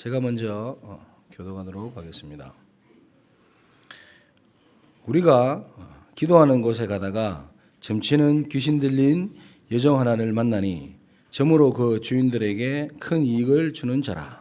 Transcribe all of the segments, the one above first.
제가 먼저 교독하도록 하겠습니다. 우리가 기도하는 곳에 가다가 점치는 귀신 들린 여종 하나를 만나니 점으로 그 주인들에게 큰 이익을 주는 자라.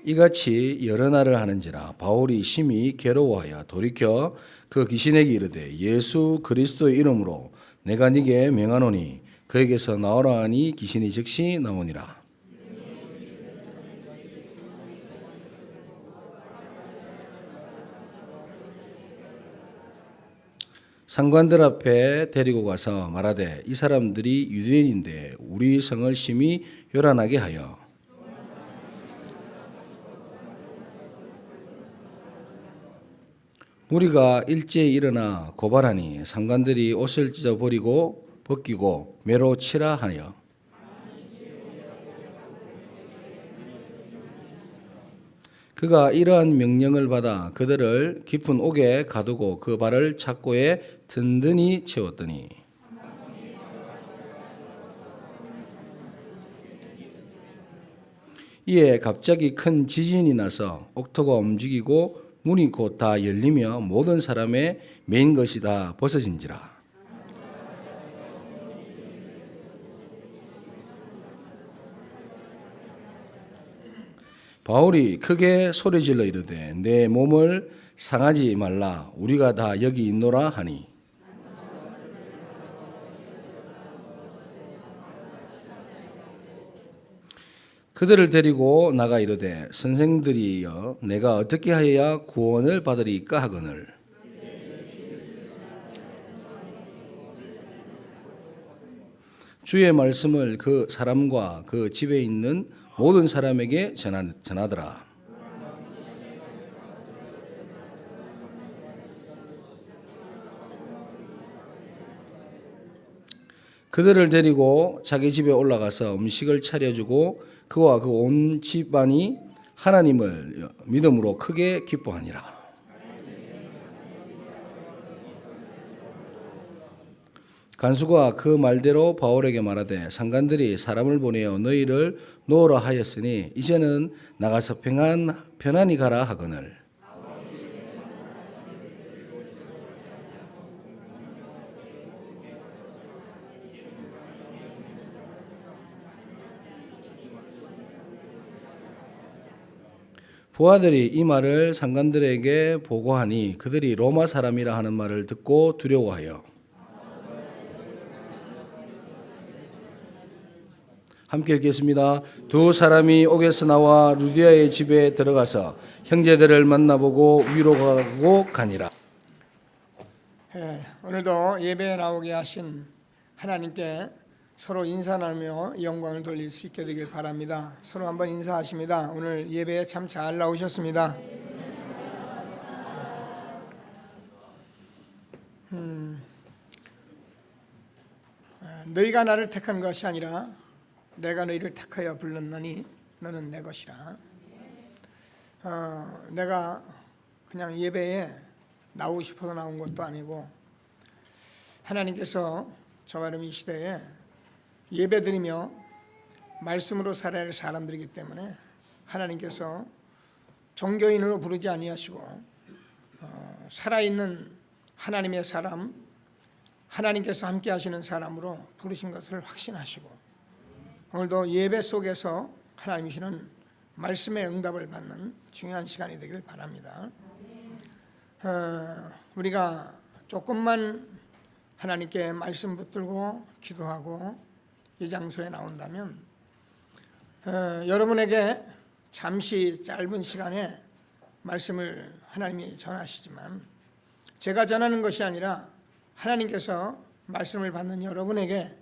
이같이 여러 날을 하는지라 바울이 심히 괴로워하여 돌이켜 그 귀신에게 이르되 예수 그리스도의 이름으로 내가 네게 명하노니 그에게서 나오라 하니 귀신이 즉시 나오니라. 상관들 앞에 데리고 가서 말하되 이 사람들이 유대인인데 우리 성을 심히 요란하게 하여 무리가 일제히 일어나 고발하니 상관들이 옷을 찢어버리고 벗기고 매로 치라 하여 그가 이러한 명령을 받아 그들을 깊은 옥에 가두고 그 발을 착고에 든든히 채웠더니 이에 갑자기 큰 지진이 나서 옥토가 움직이고 문이 곧 다 열리며 모든 사람의 매인 것이 다 벗어진지라. 바울이 크게 소리질러 이르되 내 몸을 상하지 말라 우리가 다 여기 있노라 하니 그들을 데리고 나가 이르되 선생들이여 내가 어떻게 하여야 구원을 받으리까 하거늘 주의 말씀을 그 사람과 그 집에 있는 모든 사람에게 전하더라. 그들을 데리고 자기 집에 올라가서 음식을 차려주고 그와 그 온 집안이 하나님을 믿음으로 크게 기뻐하니라. 간수가 그 말대로 바울에게 말하되 상관들이 사람을 보내어 너희를 놓으라 하였으니 이제는 나가서 편안히 가라 하거늘 부하들이 이 말을 상관들에게 보고하니 그들이 로마 사람이라 하는 말을 듣고 두려워하여 함께 읽겠습니다. 두 사람이 옥에서 나와 루디아의 집에 들어가서 형제들을 만나보고 위로하고 가니라. 오늘도 예배에 나오게 하신 하나님께 서로 인사 나누며 영광을 돌릴 수 있게 되길 바랍니다. 서로 한번 인사하십니다. 오늘 예배에 참 잘 나오셨습니다. 너희가 나를 택한 것이 아니라 내가 너희를 택하여 불렀나니 너는 내 것이라. 내가 그냥 예배에 나오고 싶어서 나온 것도 아니고 하나님께서 저와 이 시대에 예배드리며 말씀으로 살아야 할 사람들이기 때문에 하나님께서 종교인으로 부르지 아니하시고 살아있는 하나님의 사람, 하나님께서 함께 하시는 사람으로 부르신 것을 확신하시고 오늘도 예배 속에서 하나님이 주시는 말씀의 응답을 받는 중요한 시간이 되길 바랍니다. 우리가 조금만 하나님께 말씀 붙들고 기도하고 이 장소에 나온다면 여러분에게 잠시 짧은 시간에 말씀을 하나님이 전하시지만 제가 전하는 것이 아니라 하나님께서 말씀을 받는 여러분에게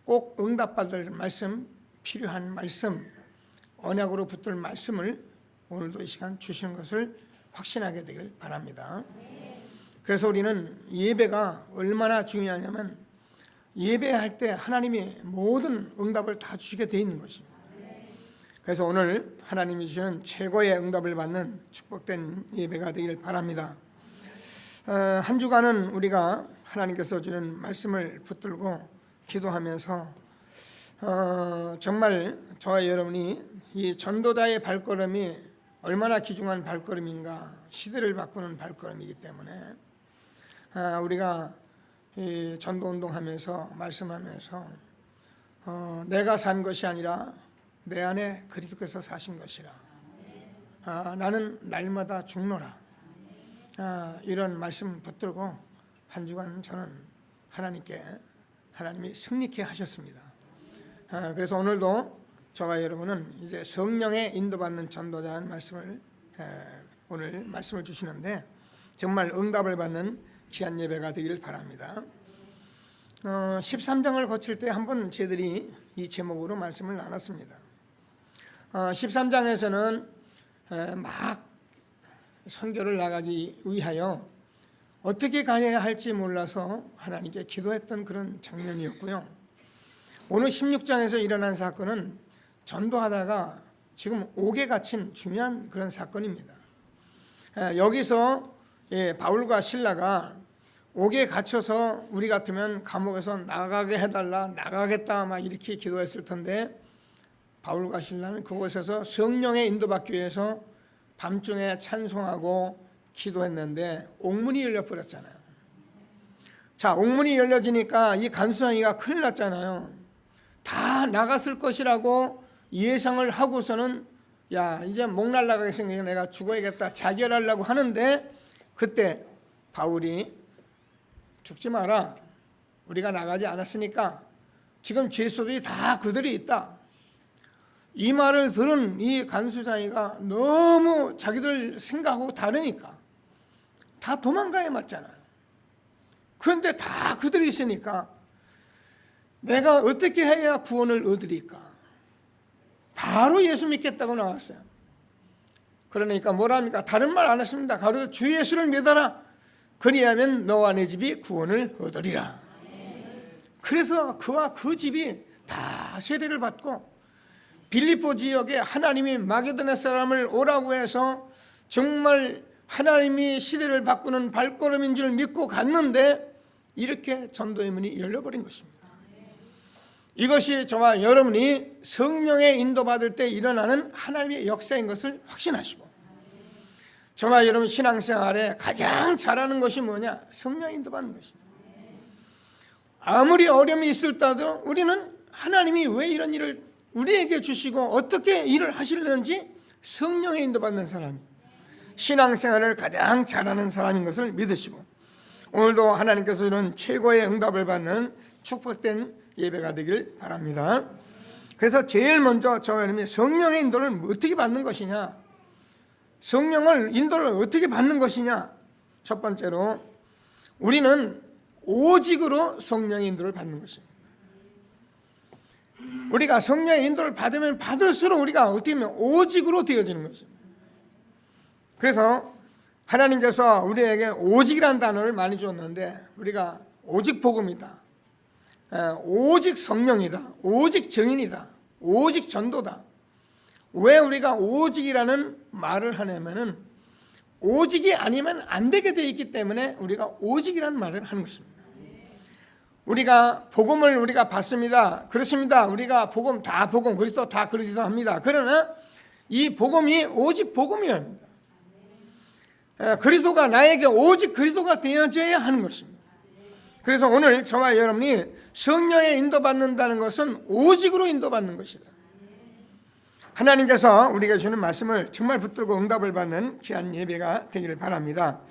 꼭 응답받을 말씀, 필요한 말씀, 언약으로 붙들 말씀을 오늘도 이 시간 주시는 것을 확신하게 되길 바랍니다. 그래서 우리는 예배가 얼마나 중요하냐면 예배할 때 하나님이 모든 응답을 다 주시게 돼 있는 것입니다. 그래서 오늘 하나님이 주시는 최고의 응답을 받는 축복된 예배가 되길 바랍니다. 한 주간은 우리가 하나님께서 주는 말씀을 붙들고 기도하면서 정말 저와 여러분이 이 전도자의 발걸음이 얼마나 귀중한 발걸음인가, 시대를 바꾸는 발걸음이기 때문에 우리가 이 전도운동하면서 말씀하면서 내가 산 것이 아니라 내 안에 그리스도께서 사신 것이라, 나는 날마다 죽노라, 이런 말씀 붙들고 한 주간 저는 하나님이 승리케 하셨습니다. 그래서 오늘도 저와 여러분은 이제 성령의 인도받는 전도자라는 말씀을 오늘 말씀을 주시는데 정말 응답을 받는 귀한 예배가 되기를 바랍니다. 13장을 거칠 때 한번 저희들이 이 제목으로 말씀을 나눴습니다. 13장에서는 막 선교를 나가기 위하여 어떻게 가야 할지 몰라서 하나님께 기도했던 그런 장면이었고요. 오늘 16장에서 일어난 사건은 전도하다가 지금 옥에 갇힌 중요한 그런 사건입니다. 여기서 바울과 실라가 옥에 갇혀서 우리 같으면 감옥에서 나가게 해달라, 나가겠다 막 이렇게 기도했을 텐데 바울과 실라는 그곳에서 성령의 인도받기 위해서 밤중에 찬송하고 기도했는데 옥문이 열려버렸잖아요. 자, 옥문이 열려지니까 이 간수장이가 큰일 났잖아요. 다 나갔을 것이라고 예상을 하고서는 야, 이제 목 날라가게 생기니까 내가 죽어야겠다 자결하려고 하는데 그때 바울이 죽지 마라, 우리가 나가지 않았으니까 지금 죄수들이 다 그들이 있다. 이 말을 들은 이 간수장이가 너무 자기들 생각하고 다르니까 다 도망가야 맞잖아요. 그런데 다 그들이 있으니까 내가 어떻게 해야 구원을 얻으리까? 바로 예수 믿겠다고 나왔어요. 그러니까 뭐랍니까? 다른 말 안 했습니다. 가로되 주 예수를 믿어라. 그리하면 너와 내 집이 구원을 얻으리라. 그래서 그와 그 집이 다 세례를 받고 빌립보 지역에 하나님이 마게도네 사람을 오라고 해서 정말 하나님이 시대를 바꾸는 발걸음인 줄 믿고 갔는데 이렇게 전도의 문이 열려버린 것입니다. 이것이 저와 여러분이 성령의 인도받을 때 일어나는 하나님의 역사인 것을 확신하시고, 저와 여러분 신앙생활에 가장 잘하는 것이 뭐냐? 성령의 인도받는 것입니다. 아무리 어려움이 있을 때도 우리는 하나님이 왜 이런 일을 우리에게 주시고 어떻게 일을 하시려는지 성령의 인도받는 사람이 신앙생활을 가장 잘하는 사람인 것을 믿으시고, 오늘도 하나님께서 이런 최고의 응답을 받는 축복된 예배가 되길 바랍니다. 그래서 제일 먼저 저와 여러분이 성령의 인도를 어떻게 받는 것이냐, 성령을 인도를 어떻게 받는 것이냐. 첫 번째로 우리는 오직으로 성령의 인도를 받는 것입니다. 우리가 성령의 인도를 받으면 받을수록 우리가 어떻게 보면 오직으로 되어지는 것입니다. 그래서 하나님께서 우리에게 오직이라는 단어를 많이 주었는데 우리가 오직 복음이다, 오직 성령이다, 오직 증인이다, 오직 전도다. 왜 우리가 오직이라는 말을 하냐면은 오직이 아니면 안 되게 되어 있기 때문에 우리가 오직이라는 말을 하는 것입니다. 우리가 복음을 우리가 받습니다. 그렇습니다. 우리가 복음 다 복음, 그리스도 다 그리스도 합니다. 그러나 이 복음이 오직 복음이어야 합니다. 그리스도가 나에게 오직 그리스도가 되어져야 하는 것입니다. 그래서 오늘 저와 여러분이 성령에 인도받는다는 것은 오직으로 인도받는 것이다. 하나님께서 우리에게 주는 말씀을 정말 붙들고 응답을 받는 귀한 예배가 되기를 바랍니다.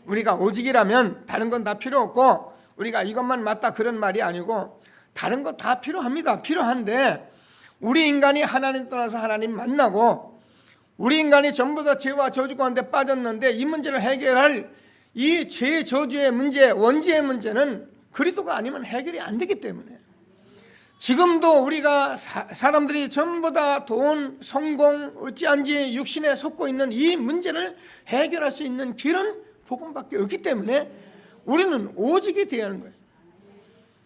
우리가 오직이라면 다른 건 다 필요 없고 우리가 이것만 맞다 그런 말이 아니고 다른 거 다 필요합니다. 필요한데 우리 인간이 하나님 떠나서 하나님 만나고 우리 인간이 전부 다 죄와 저주 가운데 빠졌는데 이 문제를 해결할 이 죄 저주의 문제, 원죄의 문제는 그리스도가 아니면 해결이 안 되기 때문에 지금도 우리가 사람들이 전부 다 돈, 성공, 어찌한지 육신에 속고 있는 이 문제를 해결할 수 있는 길은 복음밖에 없기 때문에 우리는 오직이 되어야 하는 거예요.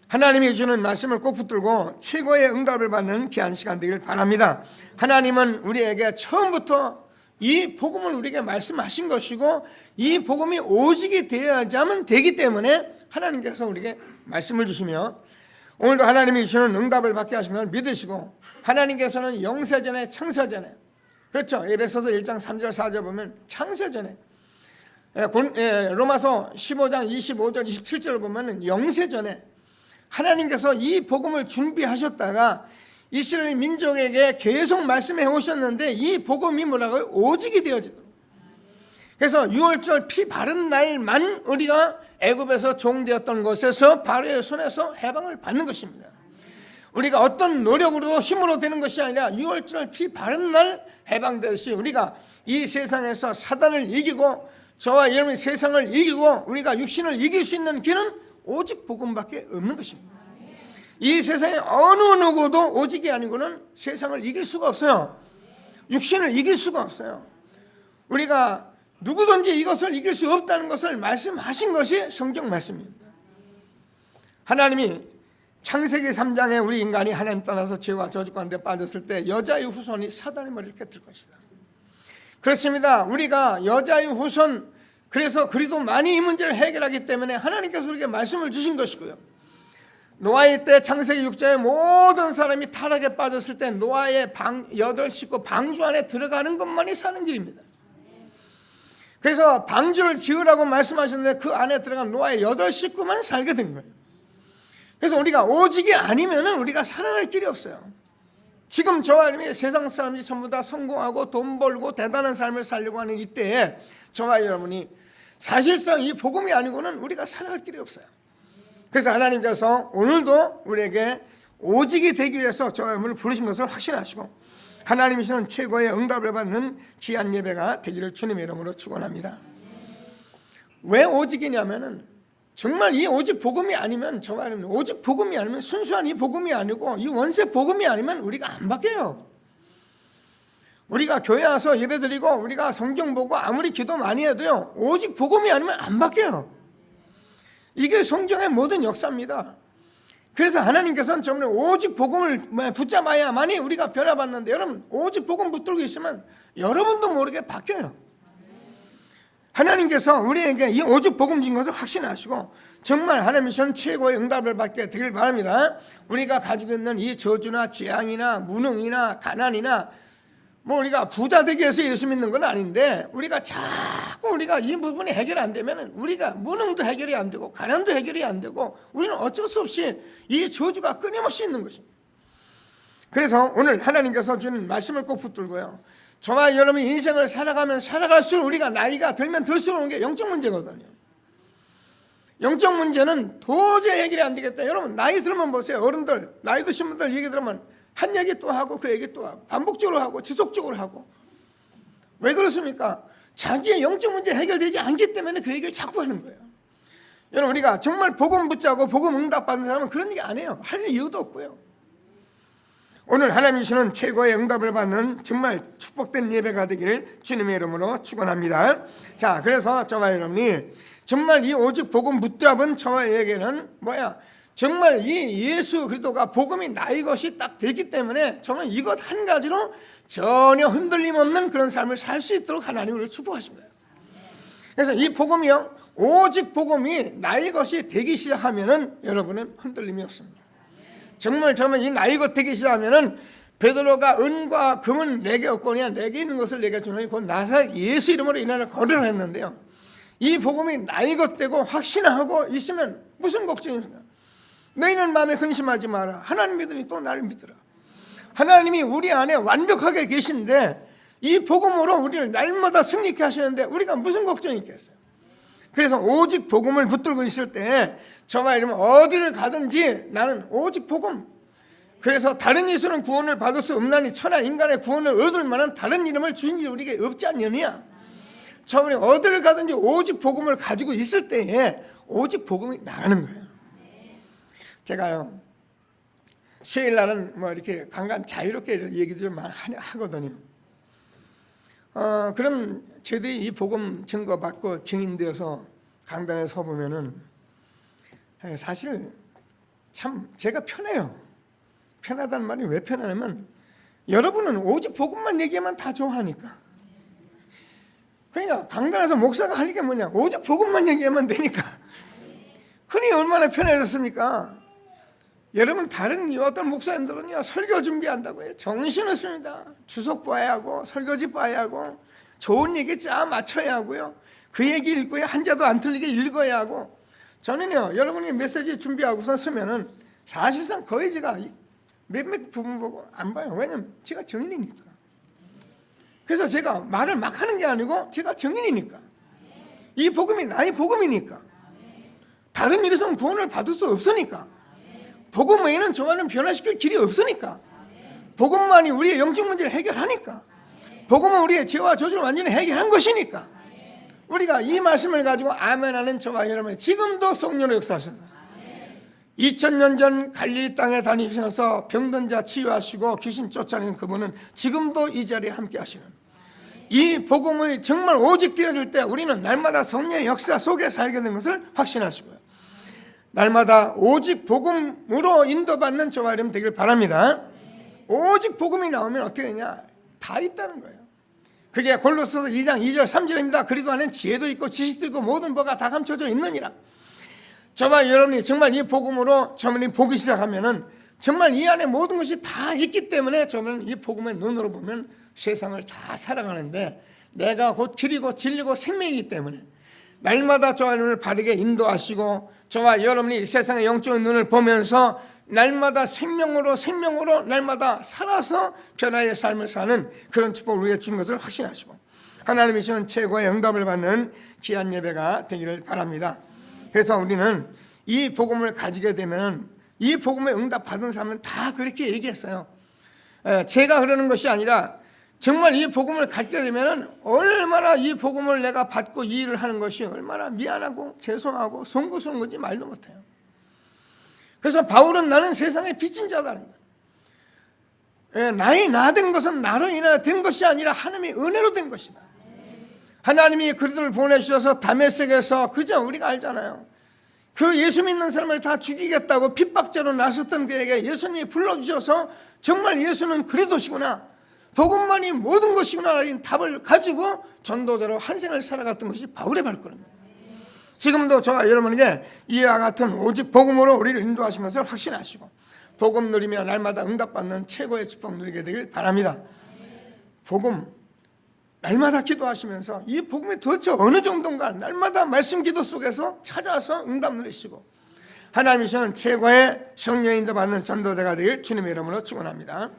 하나님이 주는 말씀을 꼭 붙들고 최고의 응답을 받는 귀한 시간 되기를 바랍니다. 하나님은 우리에게 처음부터 이 복음을 우리에게 말씀하신 것이고 이 복음이 오직이 되어야만 되기 때문에 하나님께서 우리에게 말씀을 주시며 오늘도 하나님이 주시는 응답을 받게 하신 걸 믿으시고 하나님께서는 영세전에 창세전에 그렇죠. 에베소서 1장 3절 4절 보면 창세전에 로마서 15장 25절 27절을 보면 영세전에 하나님께서 이 복음을 준비하셨다가 이스라엘 민족에게 계속 말씀해 오셨는데 이 복음이 뭐라고요? 오직이 되어지도록. 그래서 6월절 피 바른 날만 우리가 애굽에서 종되었던 것에서 바로의 손에서 해방을 받는 것입니다. 우리가 어떤 노력으로 힘으로 되는 것이 아니라 6월절 피 바른 날 해방되듯이 우리가 이 세상에서 사단을 이기고 저와 여러분이 세상을 이기고 우리가 육신을 이길 수 있는 길은 오직 복음밖에 없는 것입니다. 이 세상에 어느 누구도 오직이 아니고는 세상을 이길 수가 없어요. 육신을 이길 수가 없어요. 우리가 누구든지 이것을 이길 수 없다는 것을 말씀하신 것이 성경 말씀입니다. 하나님이 창세기 3장에 우리 인간이 하나님 떠나서 죄와 저주 가운데 빠졌을 때 여자의 후손이 사단의 머리를 깨뜨릴 것이다. 그렇습니다. 우리가 여자의 후손, 그래서 그리스도만이 이 문제를 해결하기 때문에 하나님께서 우리에게 말씀을 주신 것이고요. 노아의 때 창세기 6장에 모든 사람이 타락에 빠졌을 때 노아의 방 8식구 방주 안에 들어가는 것만이 사는 길입니다. 그래서 방주를 지으라고 말씀하셨는데 그 안에 들어간 노아의 8식구만 살게 된 거예요. 그래서 우리가 오직이 아니면 우리가 살아날 길이 없어요. 지금 저와 여러분이 세상 사람들이 전부 다 성공하고 돈 벌고 대단한 삶을 살려고 하는 이때에 저와 여러분이 사실상 이 복음이 아니고는 우리가 살아갈 길이 없어요. 그래서 하나님께서 오늘도 우리에게 오직이 되기 위해서 저와 여러분을 부르신 것을 확신하시고 하나님이시는 최고의 응답을 받는 귀한 예배가 되기를 주님의 이름으로 축원합니다. 왜 오직이냐면은 정말 이 오직 복음이 아니면 저와 여러분 오직 복음이 아니면 순수한 이 복음이 아니고 이 원세 복음이 아니면 우리가 안 바뀌어요. 우리가 교회 와서 예배드리고 우리가 성경 보고 아무리 기도 많이 해도요 오직 복음이 아니면 안 바뀌어요. 이게 성경의 모든 역사입니다. 그래서 하나님께서는 정말 오직 복음을 붙잡아야만이 우리가 변화받는데 여러분 오직 복음 붙들고 있으면 여러분도 모르게 바뀌어요. 하나님께서 우리에게 이 오직 복음 준 것을 확신하시고 정말 하나님이시는 최고의 응답을 받게 되길 바랍니다. 우리가 가지고 있는 이 저주나 재앙이나 무능이나 가난이나 뭐 우리가 부자 되기 위해서 예수 믿는 건 아닌데 우리가 자꾸 우리가 이 부분이 해결이 안 되면 우리가 무능도 해결이 안 되고 가난도 해결이 안 되고 우리는 어쩔 수 없이 이 저주가 끊임없이 있는 것입니다. 그래서 오늘 하나님께서 주는 말씀을 꼭 붙들고요. 저와 여러분이 인생을 살아가면 살아갈수록 우리가 나이가 들면 들수록 오는 게 영적 문제거든요. 영적 문제는 도저히 해결이 안 되겠다. 여러분 나이 들면 보세요. 어른들 나이 드신 분들 얘기 들으면 한 얘기 또 하고 그 얘기 또 하고 반복적으로 하고 지속적으로 하고 왜 그렇습니까? 자기의 영적 문제 해결되지 않기 때문에 그 얘기를 자꾸 하는 거예요. 여러분 우리가 정말 복음 붙잡고 복음 응답 받는 사람은 그런 얘기 안 해요. 할 이유도 없고요. 오늘 하나님이 주시는 최고의 응답을 받는 정말 축복된 예배가 되기를 주님의 이름으로 축원합니다. 자, 그래서 저와 여러분이 정말 이 오직 복음 붙잡은 저와에게는 정말 이 예수 그리스도가 복음이 나의 것이 딱 되기 때문에 정말 이것 한 가지로 전혀 흔들림 없는 그런 삶을 살 수 있도록 하나님이 우리를 축복하신 거예요. 그래서 이 복음이요 오직 복음이 나의 것이 되기 시작하면은 여러분은 흔들림이 없습니다. 정말 이 나의 것 되기 시작하면은 베드로가 은과 금은 내게 없거니와 내게 있는 것을 내게 주노니 곧 나사렛 예수 이름으로 이 나라를 거르라 했는데요. 이 복음이 나의 것 되고 확신하고 있으면 무슨 걱정입니까? 너희는 마음에 근심하지 마라. 하나님 믿으니 또 나를 믿으라. 하나님이 우리 안에 완벽하게 계신데 이 복음으로 우리를 날마다 승리케 하시는데 우리가 무슨 걱정이 있겠어요? 그래서 오직 복음을 붙들고 있을 때 저와 이러면 어디를 가든지 나는 오직 복음. 그래서 다른 예수는 구원을 받을 수 없나니 천하 인간의 구원을 얻을 만한 다른 이름을 주신 지 우리에게 없지 않느냐. 저번에 어디를 가든지 오직 복음을 가지고 있을 때에 오직 복음이 나가는 거예요. 제가요 수요일 날은 이렇게 간간 자유롭게 얘기도 좀 하거든요. 그럼 저희들이 이 복음 증거받고 증인되어서 강단에 서 보면은 사실 참 제가 편해요. 편하다는 말이 왜 편하냐면 여러분은 오직 복음만 얘기하면 다 좋아하니까 그러니까 강단에서 목사가 할 게 뭐냐, 오직 복음만 얘기하면 되니까. 그러니 얼마나 편해졌습니까? 여러분, 다른 어떤 목사님들은요, 설교 준비한다고 해요. 정신없습니다. 주석 봐야 하고 설교지 봐야 하고 좋은 얘기 짜 맞춰야 하고요, 그 얘기 읽고야 한자도 안 틀리게 읽어야 하고. 저는요, 여러분이 메시지 준비하고서 쓰면은 사실상 거의 제가 몇몇 부분 보고 안 봐요. 왜냐면 제가 정인이니까. 그래서 제가 말을 막 하는 게 아니고 제가 정인이니까. 이 복음이 나의 복음이니까. 다른 일에서는 구원을 받을 수 없으니까. 복음 외에는 저와는 변화시킬 길이 없으니까. 복음만이 우리의 영적 문제를 해결하니까. 복음은 우리의 죄와 저주를 완전히 해결한 것이니까. 우리가 이 말씀을 가지고 아멘하는 저와 여러분, 지금도 성령으로 역사하셔서 2000년 전 갈릴리 땅에 다니셔서 병든 자 치유하시고 귀신 쫓아내는 그분은 지금도 이 자리에 함께 하시는, 이 복음을 정말 오직 되어질 때 우리는 날마다 성령의 역사 속에 살게 된 것을 확신하시고요, 날마다 오직 복음으로 인도받는 저와 여러분 되길 바랍니다. 오직 복음이 나오면 어떻게 되냐, 다 있다는 거예요. 그게 골로새서 2장 2절 3절입니다. 그리스도 안에는 지혜도 있고 지식도 있고 모든 바가 다 감춰져 있느니라. 저와 여러분이 정말 이 복음으로 저만이 보기 시작하면은 정말 이 안에 모든 것이 다 있기 때문에 저는 이 복음의 눈으로 보면 세상을 다 살아가는데, 내가 곧 길이고 진리고 생명이기 때문에 날마다 저와 여러분을 바르게 인도하시고, 저와 여러분이 이 세상의 영적인 눈을 보면서 날마다 생명으로 날마다 살아서 변화의 삶을 사는 그런 축복을 우리에게 주는 것을 확신하시고, 하나님이 주신 최고의 응답을 받는 귀한 예배가 되기를 바랍니다. 그래서 우리는 이 복음을 가지게 되면, 이 복음에 응답 받은 사람은 다 그렇게 얘기했어요. 제가 그러는 것이 아니라 정말 이 복음을 갖게 되면 얼마나 이 복음을 내가 받고 이 일을 하는 것이 얼마나 미안하고 죄송하고 송구스러운 건지 말도 못해요. 그래서 바울은 나는 세상에 빚진 자다는 거예요. 나의 나된 것은 나로 인하여 된 것이 아니라 하나님의 은혜로 된 것이다. 하나님이 그들을 보내주셔서 다메섹에서, 그저 우리가 알잖아요, 그 예수 믿는 사람을 다 죽이겠다고 핍박자로 나섰던 그에게 예수님이 불러주셔서 정말 예수는 그리스도시구나, 복음만이 모든 것이구나 라는 답을 가지고 전도자로 한 생을 살아갔던 것이 바울의 발걸음입니다. 지금도 저와 여러분에게 이와 같은 오직 복음으로 우리를 인도하신 것을 확신하시고, 복음 누리며 날마다 응답받는 최고의 축복 누리게 되길 바랍니다. 복음 날마다 기도하시면서 이 복음이 도대체 어느 정도인가 날마다 말씀 기도 속에서 찾아서 응답 누리시고, 하나님이 주시는 최고의 성령의 인도받는 전도자가 되길 주님의 이름으로 축원합니다.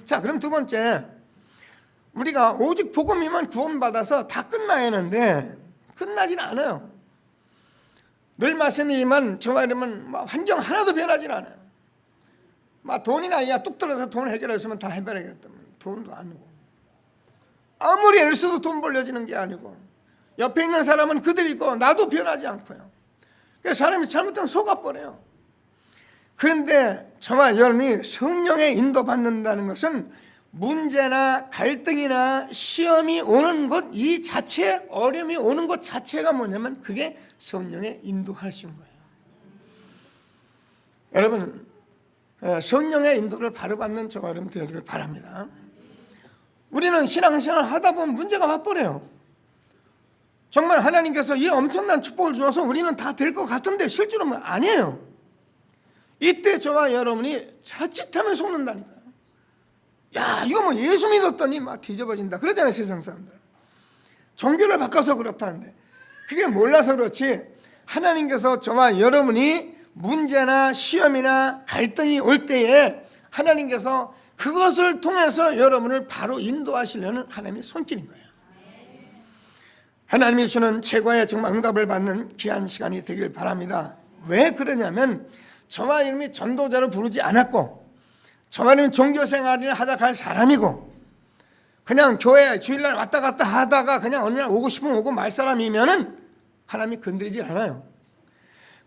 자, 그럼 두 번째, 우리가 오직 복음이면 구원받아서 다 끝나야 하는데 끝나진 않아요. 늘 말씀이지만 저와 여러분 환경 하나도 변하진 않아요. 돈이나 뚝 떨어져서 돈을 해결했으면 다 해결하겠다면 돈도 아니고, 아무리 애를 써도 돈 벌려지는 게 아니고, 옆에 있는 사람은 그들 있고 나도 변하지 않고요. 그래서 사람이 잘못하면 속아버려요. 그런데 저와 여러분이 성령의 인도받는다는 것은 문제나 갈등이나 시험이 오는 것 이 자체, 어려움이 오는 것 자체가 뭐냐면 그게 성령의 인도하시는 거예요. 여러분, 성령의 인도를 바로 받는 저와 여러분 되어지길 바랍니다. 우리는 신앙생활 하다 보면 문제가 와버려요. 정말 하나님께서 이 엄청난 축복을 주어서 우리는 다 될 것 같은데 실제로는 아니에요. 이때 저와 여러분이 자칫하면 속는다니까요. 야, 이거 뭐 예수 믿었더니 막 뒤집어진다 그러잖아요, 세상 사람들. 종교를 바꿔서 그렇다는데 그게 몰라서 그렇지, 하나님께서 저와 여러분이 문제나 시험이나 갈등이 올 때에 하나님께서 그것을 통해서 여러분을 바로 인도하시려는 하나님의 손길인 거예요. 하나님이 주는 최고의 정말 응답을 받는 귀한 시간이 되길 바랍니다. 왜 그러냐면 저와 여러분이 전도자로 부르지 않았고, 저와 여러분이 종교생활을 하다 갈 사람이고, 그냥 교회 주일날 왔다 갔다 하다가 그냥 어느 날 오고 싶으면 오고 말 사람이면은 하나님이 건드리지 않아요.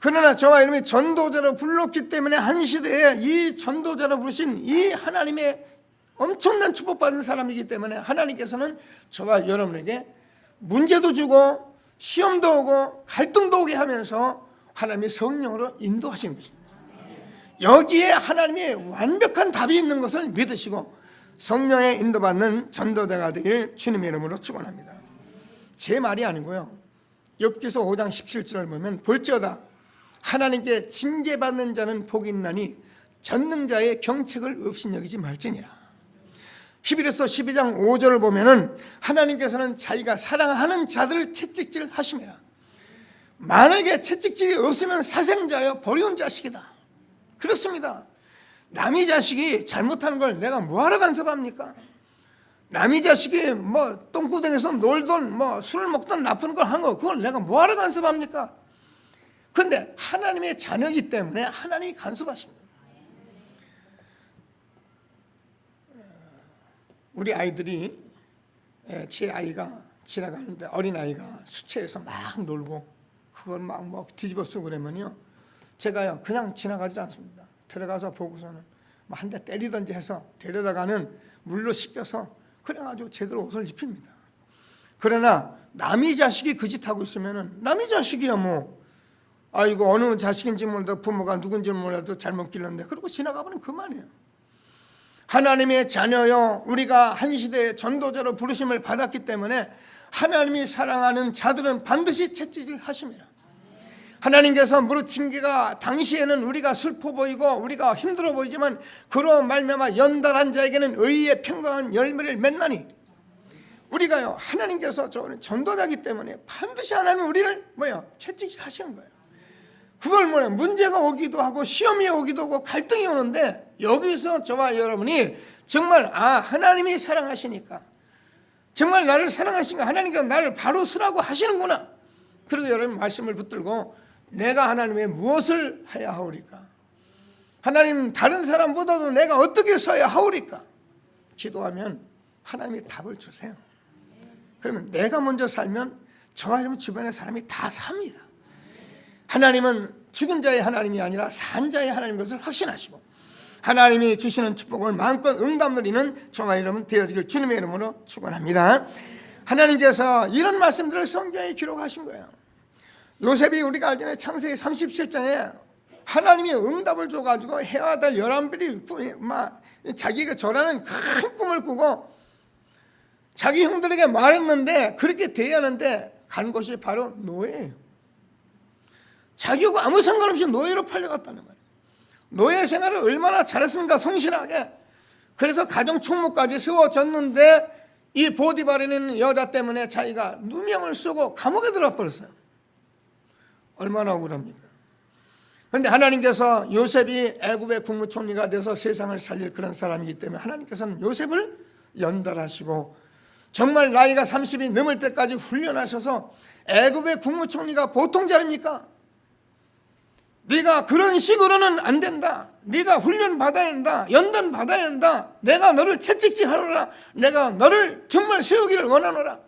그러나 저와 여러분이 전도자로 불렀기 때문에 한 시대에 이 전도자로 부르신 이 하나님의 엄청난 축복받은 사람이기 때문에 하나님께서는 저와 여러분에게 문제도 주고 시험도 오고 갈등도 오게 하면서 하나님의 성령으로 인도하신 것입니다. 여기에 하나님의 완벽한 답이 있는 것을 믿으시고 성령의 인도받는 전도자가 되길 주님의 이름으로 축원합니다. 제 말이 아니고요. 욥기서 5장 17절을 보면 볼지어다 하나님께 징계받는 자는 복이 있나니 전능자의 경책을 업신여기지 말지니라. 히브리서 12장 5절을 보면은 하나님께서는 자기가 사랑하는 자들을 채찍질 하심이라. 만약에 채찍질이 없으면 사생자여 버려온 자식이다. 그렇습니다. 남의 자식이 잘못하는 걸 내가 뭐하러 간섭합니까? 남의 자식이 뭐 똥구덩에서 놀던 뭐 술을 먹던 나쁜 걸 한 거 그걸 내가 뭐하러 간섭합니까? 그런데 하나님의 자녀이기 때문에 하나님이 간섭하신 거예요. 우리 아이들이 제 아이가 지나가는데 어린아이가 수채에서 막 놀고 그걸 막 뒤집어 쓰고 그러면요 제가요 그냥 지나가지 않습니다. 들어가서 보고서는 한 대 때리든지 해서 데려다가는 물로 씻겨서 그래가지고 제대로 옷을 입힙니다. 그러나 남의 자식이 그 짓 하고 있으면은 남의 자식이야 뭐 아이고 어느 자식인지 몰라도 부모가 누군지 몰라도 잘못 길렀는데 그러고 지나가버리면 그만이에요. 하나님의 자녀여 우리가 한 시대의 전도자로 부르심을 받았기 때문에 하나님이 사랑하는 자들은 반드시 채찍질 하심이라. 하나님께서 무릇 징계가 당시에는 우리가 슬퍼 보이고 우리가 힘들어 보이지만 그로 말미암아 연단한 자에게는 의의 평강한 열매를 맺나니 우리가요 하나님께서 저는 전도자이기 때문에 반드시 하나님 우리를 채찍질 하시는 거예요. 그걸 문제가 오기도 하고 시험이 오기도 하고 갈등이 오는데 여기서 저와 여러분이 정말 하나님이 사랑하시니까 정말 나를 사랑하시니까 하나님께서 나를 바로 서라고 하시는구나. 그리고 여러분 말씀을 붙들고 내가 하나님의 무엇을 해야 하오리까? 하나님 다른 사람보다도 내가 어떻게 서야 하오리까? 기도하면 하나님이 답을 주세요. 그러면 내가 먼저 살면 저와 여러분 주변의 사람이 다 삽니다. 하나님은 죽은 자의 하나님이 아니라 산 자의 하나님인 것을 확신하시고 하나님이 주시는 축복을 마음껏 응답 누리는 저와 여러분 되어지길 주님의 이름으로 축원합니다. 하나님께서 이런 말씀들을 성경에 기록하신 거예요. 요셉이 우리가 알잖아요. 창세기 37장에 하나님이 응답을 줘가지고 해와 달 11별이 자기가 저라는 큰 꿈을 꾸고 자기 형들에게 말했는데 그렇게 대하는데 간 곳이 바로 노예예요. 자기하고 아무 상관없이 노예로 팔려갔다는 말이에요. 노예 생활을 얼마나 잘했습니까? 성실하게. 그래서 가정 총무까지 세워졌는데 이 보디발이라는 여자 때문에 자기가 누명을 쓰고 감옥에 들어가 버렸어요. 얼마나 억울합니까? 그런데 하나님께서 요셉이 애굽의 국무총리가 돼서 세상을 살릴 그런 사람이기 때문에 하나님께서는 요셉을 연달하시고 정말 나이가 30이 넘을 때까지 훈련하셔서 애굽의 국무총리가 보통 자리입니까? 네가 그런 식으로는 안 된다. 네가 훈련 받아야 한다. 연단 받아야 한다. 내가 너를 채찍질하노라. 내가 너를 정말 세우기를 원하노라.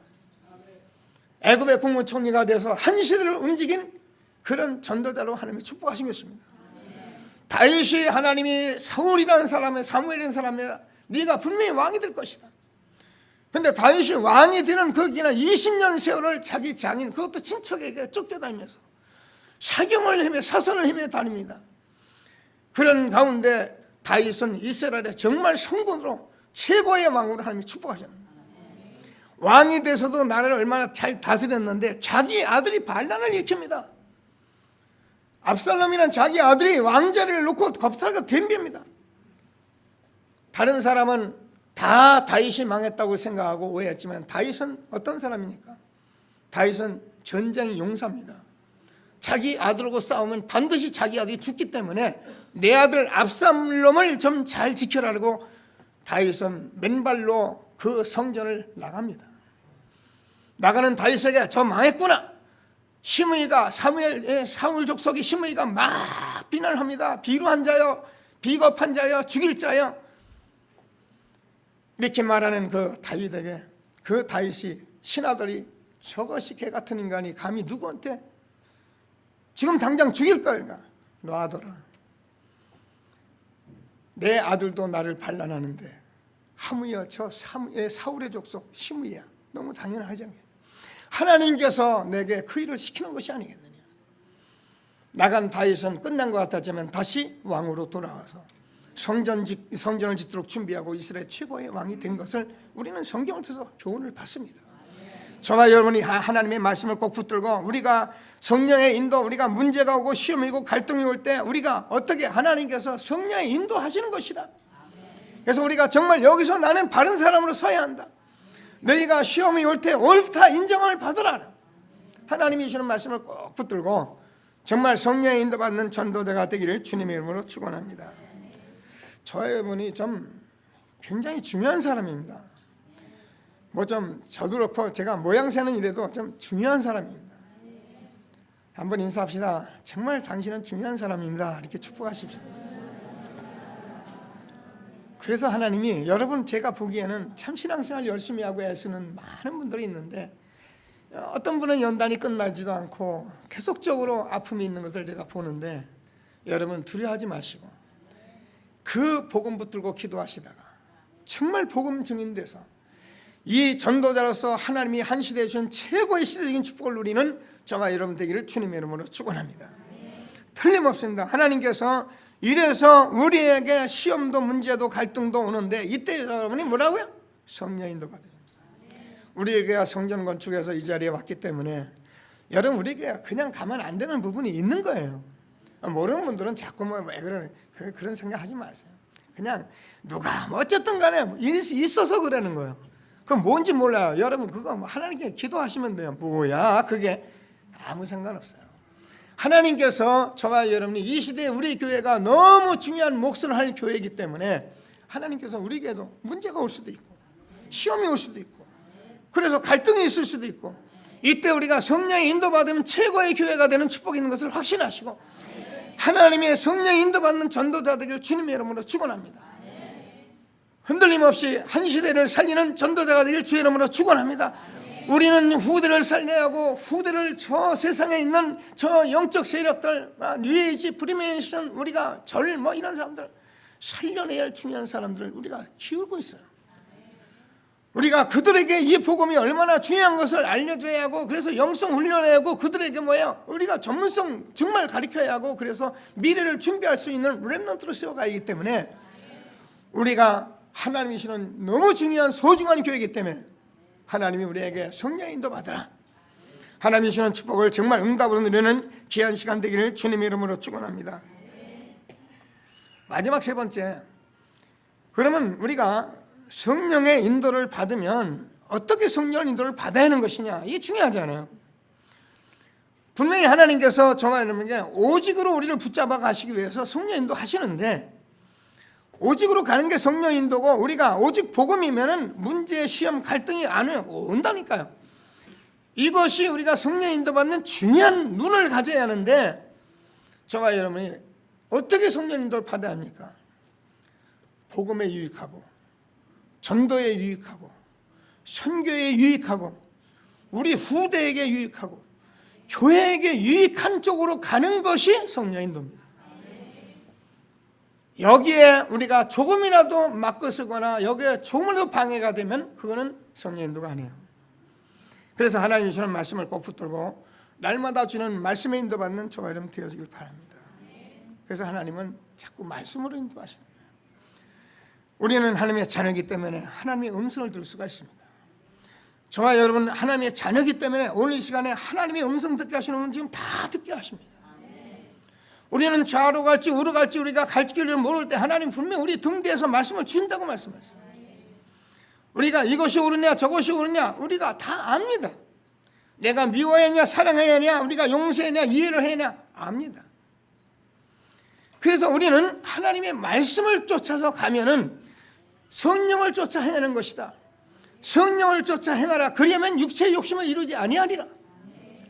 애굽의 국무총리가 돼서 한 시대를 움직인 그런 전도자로 하나님이 축복하신 것입니다. 다윗이 하나님이 사울이라는 사람의 사무엘이라는 사람의 네가 분명히 왕이 될 것이다. 그런데 다윗이 왕이 되는 그 기나 20년 세월을 자기 장인 그것도 친척에게 쫓겨다니면서 사경을 헤매 사선을 헤매 다닙니다. 그런 가운데 다윗은 이스라엘의 정말 성군으로 최고의 왕으로 하나님이 축복하셨습니다. 왕이 돼서도 나라를 얼마나 잘 다스렸는데 자기 아들이 반란을 일으킵니다. 압살롬이란 자기 아들이 왕자리를 놓고 겁탈하게 덤빕니다. 다른 사람은 다 다윗이 망했다고 생각하고 오해했지만 다윗은 어떤 사람입니까? 다윗은 전쟁 용사입니다. 자기 아들하고 싸우면 반드시 자기 아들이 죽기 때문에 내 아들 압살롬을 좀 잘 지켜라고 다윗은 맨발로 그 성전을 나갑니다. 나가는 다윗에게 저 망했구나. 시므이가 사울 족속이 시므이가 막 비난합니다. 비루한 자여, 비겁한 자여, 죽일 자여. 이렇게 말하는 그 다윗에게 그 다윗이 신하들이 저것이 개 같은 인간이 감히 누구한테 지금 당장 죽일 거야. 놔둬라. 내 아들도 나를 반란하는데 하무여 저 사울의 족속 시므이야. 너무 당연하지 않겠냐. 하나님께서 내게 그 일을 시키는 것이 아니겠느냐. 나간 다윗은 끝난 것 같았지만 다시 왕으로 돌아와서 성전을 짓도록 준비하고 이스라엘 최고의 왕이 된 것을 우리는 성경을 통해서 교훈을 받습니다. 저와 여러분이 하나님의 말씀을 꼭 붙들고 우리가 성령의 인도, 우리가 문제가 오고 시험이 오고 갈등이 올 때 우리가 어떻게 하나님께서 성령의 인도하시는 것이다. 그래서 우리가 정말 여기서 나는 바른 사람으로 서야 한다. 너희가 시험이 올 때 옳다 인정을 받으라. 하나님이 주시는 말씀을 꼭 붙들고 정말 성령의 인도받는 전도자가 되기를 주님의 이름으로 축원합니다. 저분이 좀 굉장히 중요한 사람입니다. 뭐 좀 저도 그렇고 제가 모양새는 이래도 좀 중요한 사람입니다. 한번 인사합시다. 정말 당신은 중요한 사람입니다. 이렇게 축복하십시오. 그래서 하나님이 여러분 제가 보기에는 참 신앙생활 열심히 하고 애쓰는 많은 분들이 있는데 어떤 분은 연단이 끝나지도 않고 계속적으로 아픔이 있는 것을 제가 보는데 여러분 두려워하지 마시고 그 복음 붙들고 기도하시다가 정말 복음 증인돼서 이 전도자로서 하나님이 한 시대에 주신 최고의 시대적인 축복을 누리는 저와 여러분 되기를 주님의 이름으로 축원합니다. 틀림없습니다. 하나님께서 이래서 우리에게 시험도 문제도 갈등도 오는데 이때 여러분이 뭐라고요? 성령 인도 받아요. 우리에게 성전 건축에서 이 자리에 왔기 때문에 여러분 우리에게 그냥 가면 안 되는 부분이 있는 거예요. 모르는 분들은 자꾸 왜 그러네 그런 생각하지 마세요. 그냥 누가 어쨌든 간에 있어서 그러는 거예요. 그건 뭔지 몰라요. 여러분 그거 하나님께 기도하시면 돼요. 뭐야 그게 아무 상관없어요. 하나님께서 저와 여러분이 이 시대에 우리 교회가 너무 중요한 몫을 할 교회이기 때문에 하나님께서 우리에게도 문제가 올 수도 있고 시험이 올 수도 있고 그래서 갈등이 있을 수도 있고 이때 우리가 성령의 인도받으면 최고의 교회가 되는 축복이 있는 것을 확신하시고 하나님의 성령의 인도받는 전도자 되기를 주님의 이름으로 축원합니다. 흔들림 없이 한 시대를 살리는 전도자가 되기를 주의 이름으로 축원합니다. 우리는 후대를 살려야 하고 후대를 저 세상에 있는 저 영적 세력들 뉴에이지 프리메이션 우리가 절 이런 사람들 살려내야 할 중요한 사람들을 우리가 키우고 있어요. 우리가 그들에게 이 복음이 얼마나 중요한 것을 알려줘야 하고 그래서 영성 훈련해야 하고 그들에게 우리가 전문성 정말 가르쳐야 하고 그래서 미래를 준비할 수 있는 렘넌트로 세워가야 하기 때문에 우리가 하나님이 주시는 너무 중요한 소중한 교회이기 때문에 하나님이 우리에게 성령의 인도 받으라. 하나님이 주시는 축복을 정말 응답으로 누리는 귀한 시간 되기를 주님의 이름으로 축원합니다. 마지막 세 번째, 그러면 우리가 성령의 인도를 받으면 어떻게 성령의 인도를 받아야 하는 것이냐, 이게 중요하잖아요. 분명히 하나님께서 정하는 게 오직으로 우리를 붙잡아 가시기 위해서 성령 인도 하시는데 오직으로 가는 게 성령 인도고 우리가 오직 복음이면은 문제, 시험, 갈등이 안 온다니까요. 이것이 우리가 성령 인도 받는 중요한 눈을 가져야 하는데 저와 여러분이 어떻게 성령 인도를 받아야 합니까? 복음에 유익하고 전도에 유익하고 선교에 유익하고 우리 후대에게 유익하고 교회에게 유익한 쪽으로 가는 것이 성령 인도입니다. 여기에 우리가 조금이라도 막거서거나 여기에 조금이라도 방해가 되면 그거는 성령 인도가 아니에요. 그래서 하나님이 주는 말씀을 꼭 붙들고 날마다 주는 말씀에 인도받는 저와 여러분 되어지길 바랍니다. 그래서 하나님은 자꾸 말씀으로 인도하시는 거예요. 우리는 하나님의 자녀이기 때문에 하나님의 음성을 들을 수가 있습니다. 저와 여러분 하나님의 자녀이기 때문에 오늘 이 시간에 하나님의 음성 듣게 하시는 분 지금 다 듣게 하십니다. 우리는 좌로 갈지 우로 갈지 우리가 갈 길을 모를 때 하나님 분명 우리 등 뒤에서 말씀을 주신다고 말씀하셨어요. 우리가 이것이 옳으냐 저것이 옳으냐 우리가 다 압니다. 내가 미워해야 하냐 사랑해야 하냐 우리가 용서해야 하냐 이해를 해야 하냐 압니다. 그래서 우리는 하나님의 말씀을 쫓아서 가면은 성령을 쫓아 행하는 것이다. 성령을 쫓아 행하라. 그리하면 육체의 욕심을 이루지 아니하리라.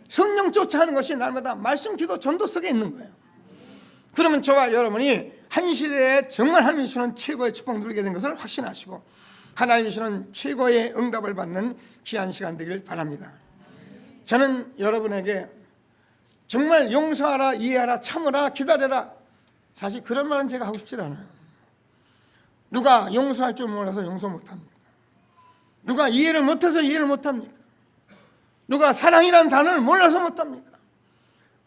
성령 쫓아 하는 것이 날마다 말씀 기도 전도 속에 있는 거예요. 그러면 저와 여러분이 한 시대에 정말 하나님이 주시는 최고의 축복 누리게 된 것을 확신하시고 하나님이 주시는 최고의 응답을 받는 귀한 시간 되기를 바랍니다. 저는 여러분에게 정말 용서하라 이해하라 참으라 기다려라 사실 그런 말은 제가 하고 싶지 않아요. 누가 용서할 줄 몰라서 용서 못합니까? 누가 이해를 못해서 이해를 못합니까? 누가 사랑이라는 단어를 몰라서 못합니까?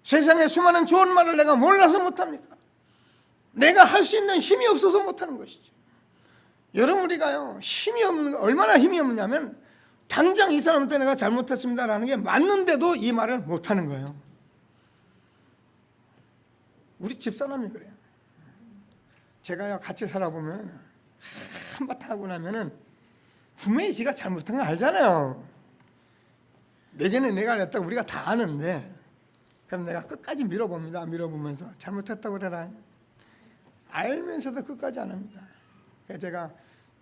세상에 수많은 좋은 말을 내가 몰라서 못합니까? 내가 할 수 있는 힘이 없어서 못하는 것이죠. 여러분 우리가요 힘이 없는 얼마나 힘이 없냐면 당장 이 사람한테 내가 잘못했습니다라는 게 맞는데도 이 말을 못하는 거예요. 우리 집사람이 그래요. 제가요 같이 살아보면 한바탕 하고 나면은 분명히 지가 잘못한 거 알잖아요. 내전에 내가 그랬다고 우리가 다 아는데, 그럼 내가 끝까지 밀어봅니다. 밀어보면서 잘못했다고 그래라. 알면서도 끝까지 안 합니다. 그래서 제가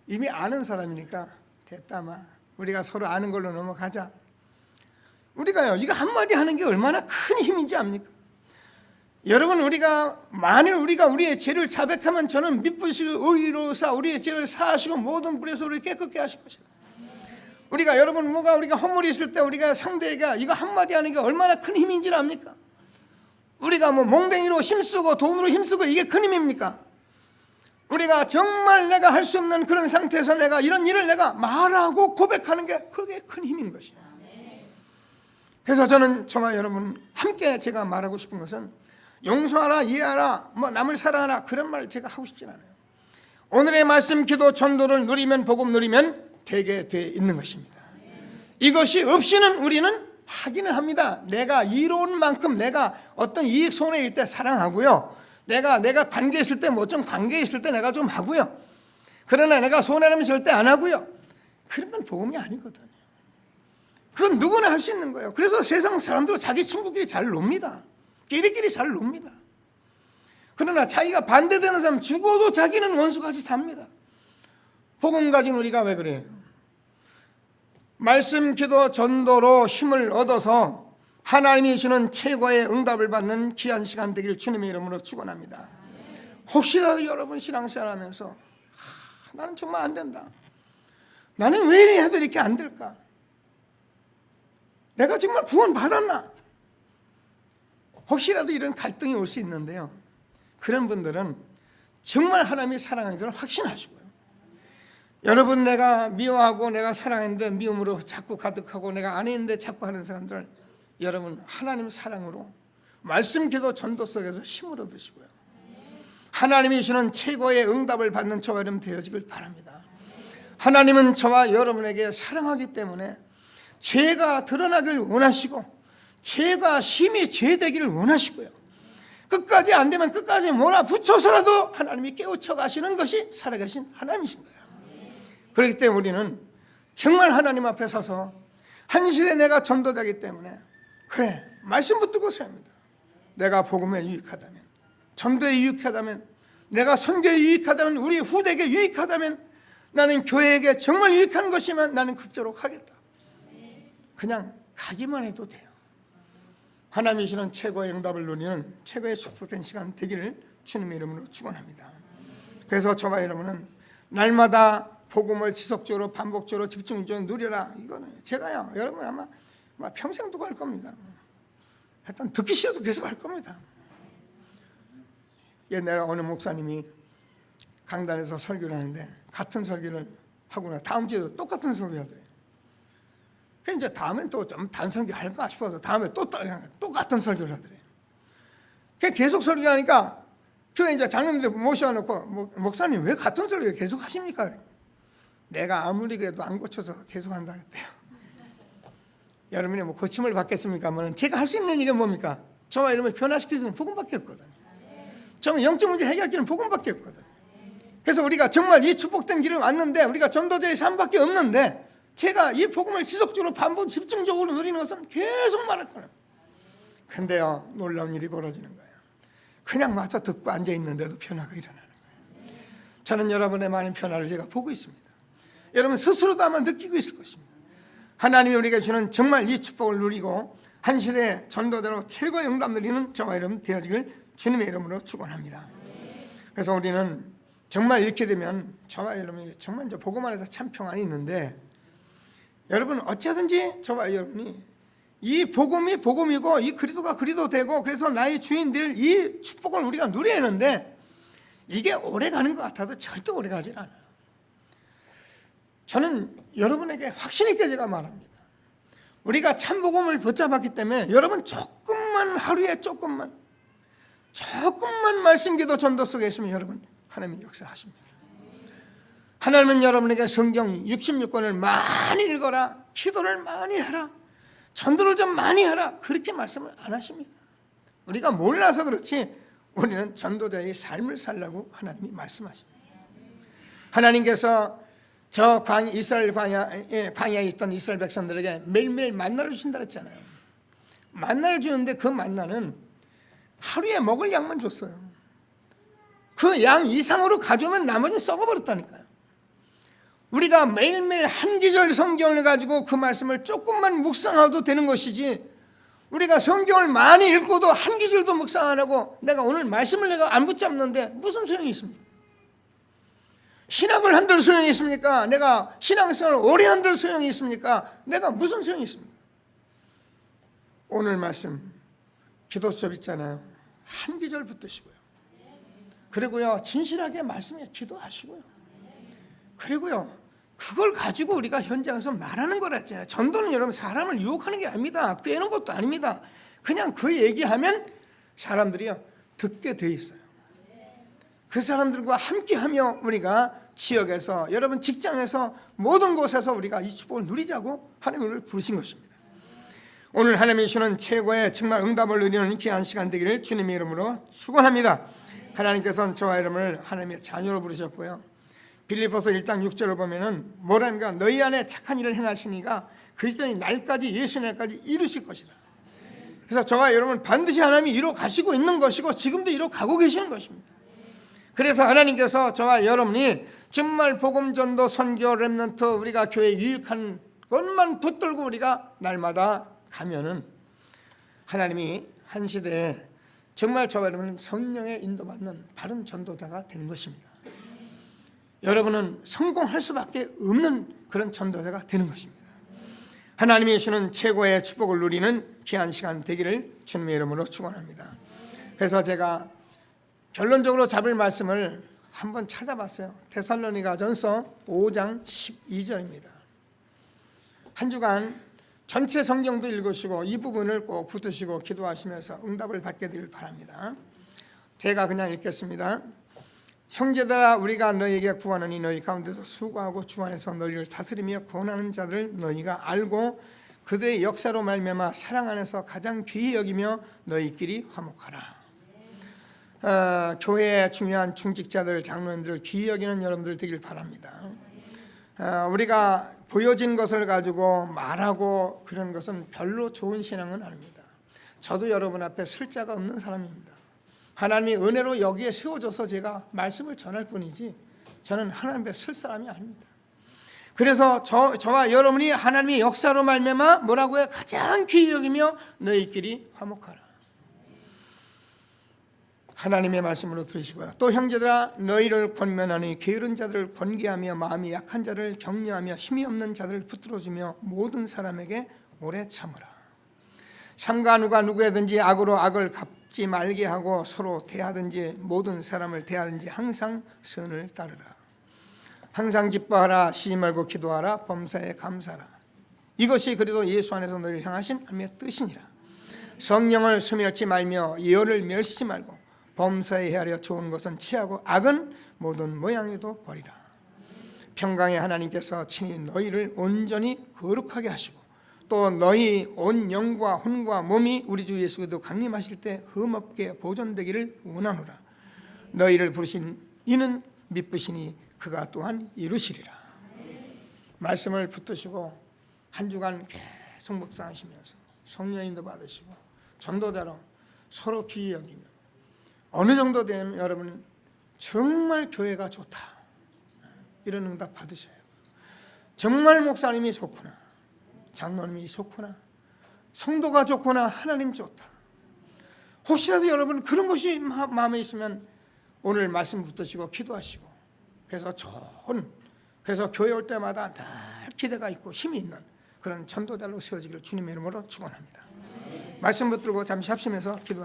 이미 아는 사람이니까 됐다 마, 우리가 서로 아는 걸로 넘어가자. 우리가요 이거 한마디 하는 게 얼마나 큰 힘인지 압니까? 여러분, 만일 우리가 우리의 죄를 자백하면 저는 미쁘시고 의로사 우리의 죄를 사하시고 모든 불에서 우리를 깨끗게 하실 것이다. 우리가 여러분 우리가 허물이 있을 때 우리가 상대에게 이거 한마디 하는 게 얼마나 큰 힘인지 압니까? 우리가 몽댕이로 힘쓰고 돈으로 힘쓰고 이게 큰 힘입니까? 우리가 정말 내가 할 수 없는 그런 상태에서 내가 이런 일을 내가 말하고 고백하는 게 그게 큰 힘인 것이에요. 그래서 저는 정말 여러분 함께 제가 말하고 싶은 것은 용서하라, 이해하라, 남을 사랑하라 그런 말 제가 하고 싶진 않아요. 오늘의 말씀, 기도, 전도를 누리면, 복음 누리면 되게 돼 있는 것입니다. 이것이 없이는 우리는 하기는 합니다. 내가 이로운 만큼 내가 어떤 이익 손해일 때 사랑하고요, 내가 관계에 있을 때 좀 관계에 있을 때 내가 좀 하고요, 그러나 내가 손해라면 절대 안 하고요, 그런 건 복음이 아니거든요. 그건 누구나 할 수 있는 거예요. 그래서 세상 사람들은 자기 친구끼리 잘 놉니다. 끼리끼리 잘 놉니다. 그러나 자기가 반대되는 사람 죽어도 자기는 원수같이 삽니다. 복음 가진 우리가 왜 그래요? 말씀, 기도, 전도로 힘을 얻어서 하나님이 주시는 최고의 응답을 받는 귀한 시간 되기를 주님의 이름으로 축원합니다. 혹시라도 여러분 신앙생활 하면서 나는 정말 안 된다, 나는 왜 이래 해도 이렇게 안 될까, 내가 정말 구원 받았나, 혹시라도 이런 갈등이 올 수 있는데요, 그런 분들은 정말 하나님이 사랑하는 걸 확신하시고요, 여러분 내가 미워하고 내가 사랑했는데 미움으로 자꾸 가득하고 내가 안 했는데 자꾸 하는 사람들, 여러분 하나님 사랑으로 말씀, 기도, 전도 속에서 힘을 얻으시고요, 하나님이 주는 최고의 응답을 받는 저와 여러분 되어지길 바랍니다. 하나님은 저와 여러분에게 사랑하기 때문에 죄가 드러나길 원하시고 죄가 심히 죄되기를 원하시고요, 끝까지 안 되면 끝까지 몰아붙여서라도 하나님이 깨우쳐 가시는 것이 살아계신 하나님이신 거예요. 그렇기 때문에 우리는 정말 하나님 앞에 서서 한 시대 내가 전도자이기 때문에 그래, 말씀 붙들고 서야 합니다. 내가 복음에 유익하다면, 전도에 유익하다면, 내가 선교에 유익하다면, 우리 후대에게 유익하다면, 나는 교회에게 정말 유익한 것이면 나는 극적으로 하겠다. 그냥 가기만 해도 돼요. 하나님이 주시는 최고의 응답을 누리는 최고의 축복된 시간 되기를 주님의 이름으로 축원합니다. 그래서 저와 여러분은 날마다 복음을 지속적으로 반복적으로 집중적으로 누려라. 이거는 제가요 여러분 아마 평생 두고 할 겁니다. 하여튼 듣기 싫어도 계속 할 겁니다. 옛날에 어느 목사님이 강단에서 설교를 하는데 같은 설교를 하고 나 다음 주에도 똑같은 설교 하더래요. 그래서 이제 다음엔 또 좀 다른 설교 할까 싶어서 다음에 또 똑같은 설교를 하더래요. 그래서 계속 설교하니까 교회 이제 장로님들 모셔놓고 목사님 왜 같은 설교 계속 하십니까? 그래. 내가 아무리 그래도 안 고쳐서 계속 한다 그랬대요. 여러분이 고침을 받겠습니까? 제가 할 수 있는 얘기가 뭡니까? 저와 여러분을 변화시킬 수 있는 복음밖에 없거든요. 저는 영적 문제 해결할 길은 복음밖에 없거든요. 그래서 우리가 정말 이 축복된 길을 왔는데 우리가 전도자의 삶밖에 없는데 제가 이 복음을 지속적으로 반복 집중적으로 누리는 것은 계속 말할 거예요. 근데요 놀라운 일이 벌어지는 거예요. 그냥 마저 듣고 앉아있는데도 변화가 일어나는 거예요. 저는 여러분의 많은 변화를 제가 보고 있습니다. 여러분 스스로도 아마 느끼고 있을 것입니다. 하나님이 우리에게 주는 정말 이 축복을 누리고 한 시대 전도자로 최고의 응답 누리는 저와 여러분 되어지길 주님의 이름으로 축원합니다. 그래서 우리는 정말 이렇게 되면 저와 여러분이 정말 이제 복음 안에서 참 평안이 있는데, 여러분 어찌하든지 저와 여러분이 이 복음이 복음이고 이 그리스도가 그리스도 되고 그래서 나의 주인 될 이 축복을 우리가 누려야 하는데 이게 오래 가는 것 같아도 절대 오래 가질 않아요. 저는 여러분에게 확신 있게 제가 말합니다. 우리가 참 복음을 붙잡았기 때문에 여러분 조금만 하루에 조금만 말씀 기도 전도 속에 있으면 여러분 하나님이 역사하십니다. 하나님은 여러분에게 성경 66권을 많이 읽어라, 기도를 많이 하라, 전도를 좀 많이 하라, 그렇게 말씀을 안 하십니다. 우리가 몰라서 그렇지 우리는 전도자의 삶을 살라고 하나님이 말씀하십니다. 하나님께서 저 이스라엘 광야에 있던 이스라엘 백성들에게 매일매일 만나를 주신다 했잖아요. 만나를 주는데 그 만나는 하루에 먹을 양만 줬어요. 그 양 이상으로 가져오면 나머지는 썩어버렸다니까요. 우리가 매일매일 한 기절 성경을 가지고 그 말씀을 조금만 묵상해도 되는 것이지, 우리가 성경을 많이 읽고도 한 기절도 묵상 안 하고 내가 오늘 말씀을 내가 안 붙잡는데 무슨 소용이 있습니까? 신학을 한들 소용이 있습니까? 내가 신앙생활을 오래 한들 소용이 있습니까? 내가 무슨 소용이 있습니까? 오늘 말씀 기도 수업 있잖아요. 한 기절 붙드시고요. 그리고요, 진실하게 말씀에 기도하시고요. 그리고요, 그걸 가지고 우리가 현장에서 말하는 거라 했잖아요. 전도는 여러분 사람을 유혹하는 게 아닙니다. 꿰는 것도 아닙니다. 그냥 그 얘기하면 사람들이요 듣게 돼 있어요. 그 사람들과 함께하며 우리가 지역에서, 여러분 직장에서, 모든 곳에서 우리가 이 축복을 누리자고 하나님이 우리를 부르신 것입니다. 오늘 하나님이 주시는 최고의 정말 응답을 누리는 귀한 시간 되기를 주님의 이름으로 축원합니다. 하나님께서는 저와 여러분을 하나님의 자녀로 부르셨고요. 빌립보서 1장 6절을 보면은 뭐랍니까? 너희 안에 착한 일을 행하시니가 그리스도의 날까지, 예수의 날까지 이루실 것이다. 그래서 저와 여러분 반드시 하나님이 이루어 가시고 있는 것이고 지금도 이루어 가고 계시는 것입니다. 그래서 하나님께서 저와 여러분이 정말 복음 전도 선교 렘넌트 우리가 교회에 유익한 것만 붙들고 우리가 날마다 가면은 하나님이 한 시대에 정말 저와 여러분은 성령의 인도받는 바른 전도자가 되는 것입니다. 여러분은 성공할 수밖에 없는 그런 전도자가 되는 것입니다. 하나님이 주시는 최고의 축복을 누리는 귀한 시간 되기를 주님의 이름으로 축원합니다. 그래서 제가 결론적으로 잡을 말씀을 한번 찾아봤어요. 데살로니가전서 5장 12절입니다. 한 주간 전체 성경도 읽으시고 이 부분을 꼭 붙으시고 기도하시면서 응답을 받게 되길 바랍니다. 제가 그냥 읽겠습니다. 형제들아, 우리가 너희에게 구하노니 너희 가운데서 수고하고 주 안에서 너희를 다스리며 구원하는 자들을 너희가 알고 그들의 역사로 말미암아 사랑 안에서 가장 귀히 여기며 너희끼리 화목하라. 교회의 중요한 중직자들, 장로님들을 귀히 여기는 여러분들 되길 바랍니다. 우리가 보여진 것을 가지고 말하고 그런 것은 별로 좋은 신앙은 아닙니다. 저도 여러분 앞에 쓸 자가 없는 사람입니다. 하나님이 은혜로 여기에 세워져서 제가 말씀을 전할 뿐이지 저는 하나님 앞에 쓸 사람이 아닙니다. 그래서 저와 여러분이 하나님의 역사로 말미암아 뭐라고요? 가장 귀히 여기며 너희끼리 화목하라. 하나님의 말씀으로 들으시고요. 또 형제들아, 너희를 권면하니 게으른 자들을 권계하며 마음이 약한 자를 격려하며 힘이 없는 자들을 붙들어주며 모든 사람에게 오래 참으라. 삼가 누가 누구에든지 악으로 악을 갚지 말게 하고 서로 대하든지 모든 사람을 대하든지 항상 선을 따르라. 항상 기뻐하라. 쉬지 말고 기도하라. 범사에 감사하라. 이것이 그래도 예수 안에서 너희를 향하신 하나님의 뜻이니라. 성령을 소멸치 말며 예언을 멸시지 말고 범사에 헤아려 좋은 것은 취하고 악은 모든 모양에도 버리라. 평강의 하나님께서 친히 너희를 온전히 거룩하게 하시고 또 너희 온 영과 혼과 몸이 우리 주 예수 그리스도 강림하실 때 흠없게 보존되기를 원하노라. 너희를 부르신 이는 미쁘시니 그가 또한 이루시리라. 말씀을 붙드시고 한 주간 계속 묵상하시면서 성령 인도 받으시고 전도자로 서로 귀히 여기며 어느 정도 되면 여러분 정말 교회가 좋다 이런 응답 받으셔요. 정말 목사님이 좋구나, 장로님이 좋구나, 성도가 좋구나, 하나님 좋다. 혹시라도 여러분 그런 것이 마음에 있으면 오늘 말씀 붙드시고 기도하시고 그래서 교회 올 때마다 늘 기대가 있고 힘이 있는 그런 전도자로 세워지기를 주님의 이름으로 축원합니다. 말씀 붙들고 잠시 합심해서 기도.